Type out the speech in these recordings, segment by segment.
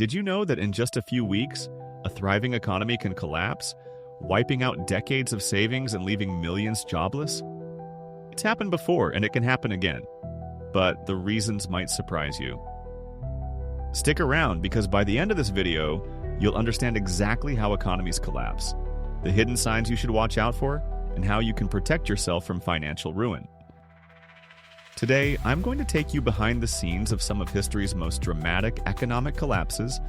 Did you know that in just a few weeks, a thriving economy can collapse, wiping out decades of savings and leaving millions jobless? It's happened before, and it can happen again. But the reasons might surprise you. Stick around, because by the end of this video, you'll understand exactly how economies collapse, the hidden signs you should watch out for, and how you can protect yourself from financial ruin. Today, I'm going to take you behind the scenes of some of history's most dramatic economic collapses,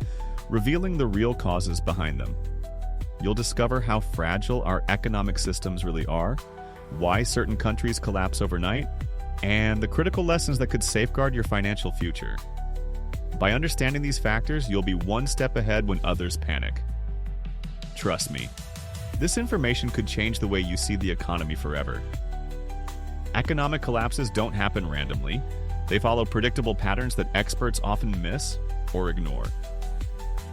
revealing the real causes behind them. You'll discover how fragile our economic systems really are, why certain countries collapse overnight, and the critical lessons that could safeguard your financial future. By understanding these factors, you'll be one step ahead when others panic. Trust me, this information could change the way you see the economy forever. Economic collapses don't happen randomly. They follow predictable patterns that experts often miss or ignore.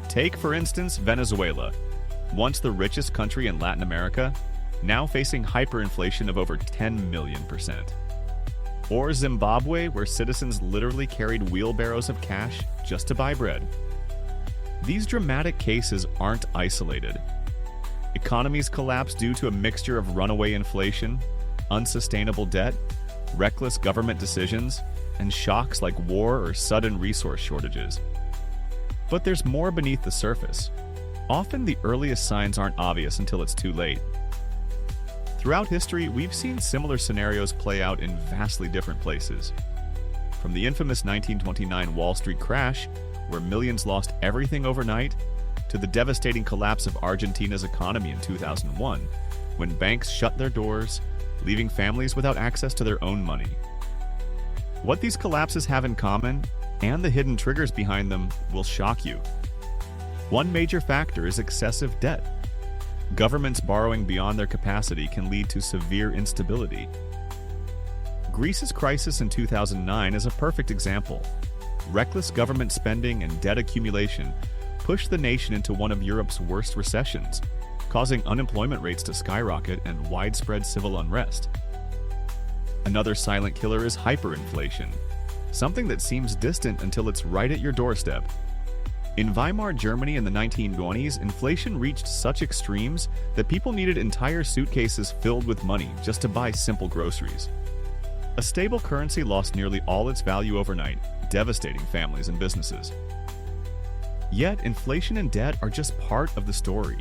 Take, for instance, Venezuela, once the richest country in Latin America, now facing hyperinflation of over 10 million%. Or Zimbabwe, where citizens literally carried wheelbarrows of cash just to buy bread. These dramatic cases aren't isolated. Economies collapse due to a mixture of runaway inflation, unsustainable debt, reckless government decisions, and shocks like war or sudden resource shortages. But there's more beneath the surface. Often the earliest signs aren't obvious until it's too late. Throughout history, we've seen similar scenarios play out in vastly different places. From the infamous 1929 Wall Street crash, where millions lost everything overnight, to the devastating collapse of Argentina's economy in 2001, when banks shut their doors, leaving families without access to their own money. What these collapses have in common, and the hidden triggers behind them, will shock you. One major factor is excessive debt. Governments borrowing beyond their capacity can lead to severe instability. Greece's crisis in 2009 is a perfect example. Reckless government spending and debt accumulation pushed the nation into one of Europe's worst recessions, causing unemployment rates to skyrocket and widespread civil unrest. Another silent killer is hyperinflation, something that seems distant until it's right at your doorstep. In Weimar Germany in the 1920s, inflation reached such extremes that people needed entire suitcases filled with money just to buy simple groceries. A stable currency lost nearly all its value overnight, devastating families and businesses. Yet, inflation and debt are just part of the story.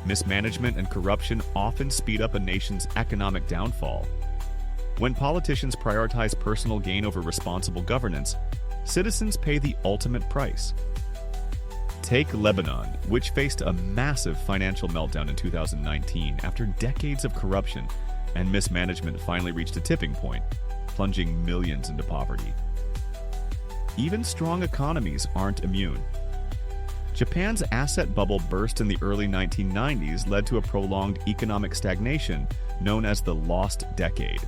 Mismanagement and corruption often speed up a nation's economic downfall. When politicians prioritize personal gain over responsible governance, citizens pay the ultimate price. Take Lebanon, which faced a massive financial meltdown in 2019 after decades of corruption and mismanagement finally reached a tipping point, plunging millions into poverty. Even strong economies aren't immune. Japan's asset bubble burst in the early 1990s led to a prolonged economic stagnation known as the Lost Decade.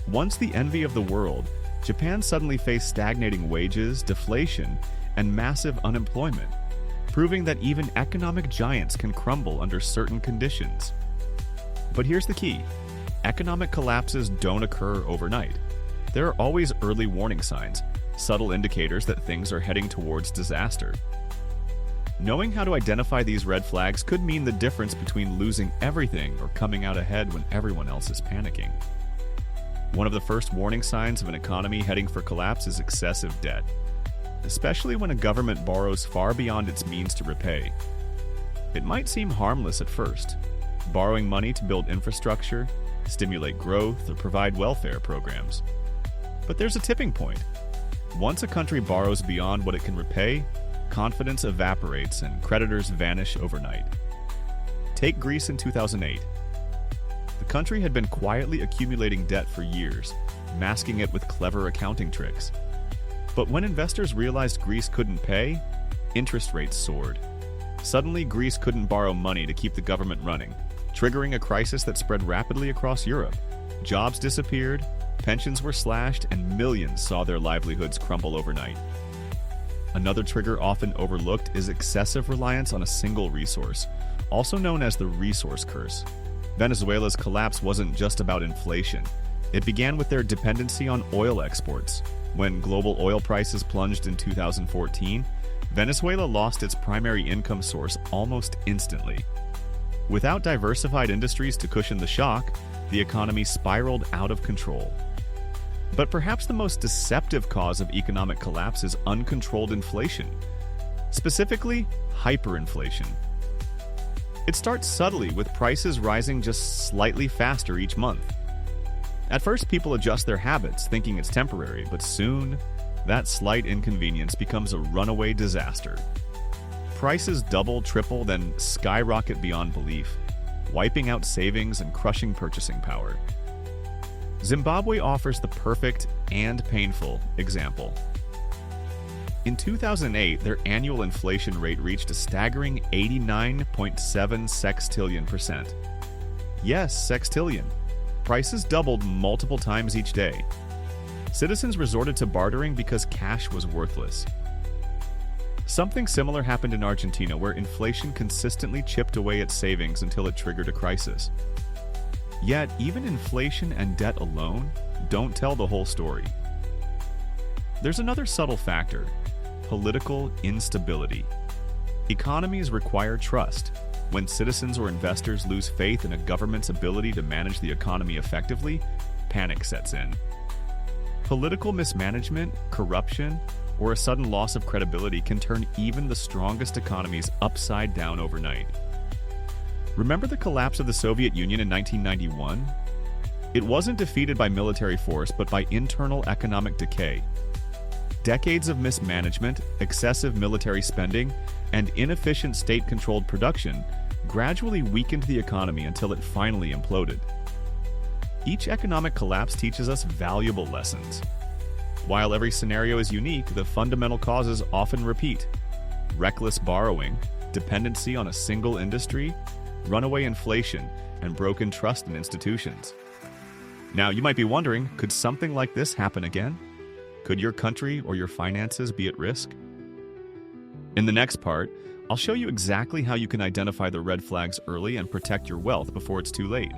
Once the envy of the world, Japan suddenly faced stagnating wages, deflation, and massive unemployment, proving that even economic giants can crumble under certain conditions. But here's the key: economic collapses don't occur overnight. There are always early warning signs, subtle indicators that things are heading towards disaster. Knowing how to identify these red flags could mean the difference between losing everything or coming out ahead when everyone else is panicking. One of the first warning signs of an economy heading for collapse is excessive debt, especially when a government borrows far beyond its means to repay. It might seem harmless at first, borrowing money to build infrastructure, stimulate growth, or provide welfare programs. But there's a tipping point. Once a country borrows beyond what it can repay, confidence evaporates and creditors vanish overnight. Take Greece in 2008. The country had been quietly accumulating debt for years, masking it with clever accounting tricks. But when investors realized Greece couldn't pay, interest rates soared. Suddenly, Greece couldn't borrow money to keep the government running, triggering a crisis that spread rapidly across Europe. Jobs disappeared, pensions were slashed, and millions saw their livelihoods crumble overnight. Another trigger often overlooked is excessive reliance on a single resource, also known as the resource curse. Venezuela's collapse wasn't just about inflation. It began with their dependency on oil exports. When global oil prices plunged in 2014, Venezuela lost its primary income source almost instantly. Without diversified industries to cushion the shock, the economy spiraled out of control. But perhaps the most deceptive cause of economic collapse is uncontrolled inflation, specifically hyperinflation. It starts subtly, with prices rising just slightly faster each month. At first, people adjust their habits, thinking it's temporary, but soon, that slight inconvenience becomes a runaway disaster. Prices double, triple, then skyrocket beyond belief, wiping out savings and crushing purchasing power. Zimbabwe offers the perfect and painful example. In 2008, their annual inflation rate reached a staggering 89.7 sextillion%. Yes, sextillion. Prices doubled multiple times each day. Citizens resorted to bartering because cash was worthless. Something similar happened in Argentina, where inflation consistently chipped away at savings until it triggered a crisis. Yet, even inflation and debt alone don't tell the whole story. There's another subtle factor: political instability. Economies require trust. When citizens or investors lose faith in a government's ability to manage the economy effectively, panic sets in. Political mismanagement, corruption, or a sudden loss of credibility can turn even the strongest economies upside down overnight. Remember the collapse of the Soviet Union in 1991? It wasn't defeated by military force, but by internal economic decay. Decades of mismanagement, excessive military spending, and inefficient state-controlled production gradually weakened the economy until it finally imploded. Each economic collapse teaches us valuable lessons. While every scenario is unique, the fundamental causes often repeat: reckless borrowing, dependency on a single industry, runaway inflation, and broken trust in institutions. Now, you might be wondering, could something like this happen again? Could your country or your finances be at risk? In the next part, I'll show you exactly how you can identify the red flags early and protect your wealth before it's too late.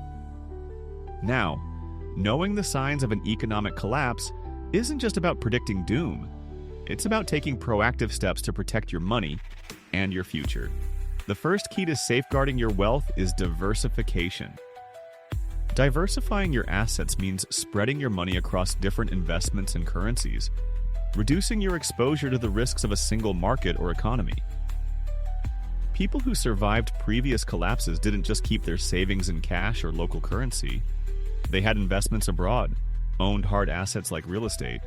Now, knowing the signs of an economic collapse isn't just about predicting doom. It's about taking proactive steps to protect your money and your future. The first key to safeguarding your wealth is diversification. Diversifying your assets means spreading your money across different investments and currencies, reducing your exposure to the risks of a single market or economy. People who survived previous collapses didn't just keep their savings in cash or local currency. They had investments abroad, owned hard assets like real estate,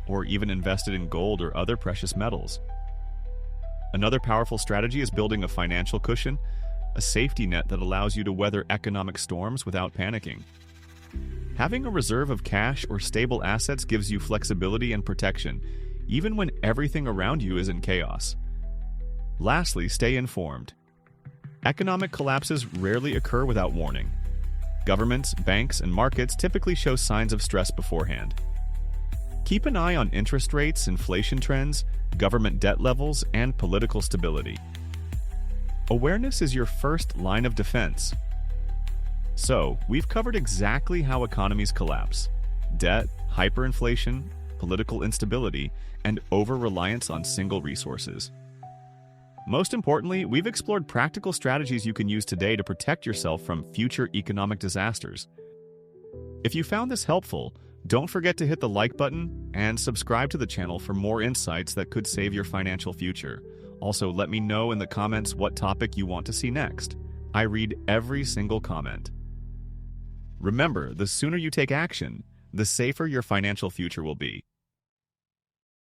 or even invested in gold or other precious metals. Another powerful strategy is building a financial cushion, a safety net that allows you to weather economic storms without panicking. Having a reserve of cash or stable assets gives you flexibility and protection, even when everything around you is in chaos. Lastly, stay informed. Economic collapses rarely occur without warning. Governments, banks, and markets typically show signs of stress beforehand. Keep an eye on interest rates, inflation trends, government debt levels, and political stability. Awareness is your first line of defense. So, we've covered exactly how economies collapse: debt, hyperinflation, political instability, and over-reliance on single resources. Most importantly, we've explored practical strategies you can use today to protect yourself from future economic disasters. If you found this helpful, don't forget to hit the like button and subscribe to the channel for more insights that could save your financial future. Also, let me know in the comments what topic you want to see next. I read every single comment. Remember, the sooner you take action, the safer your financial future will be.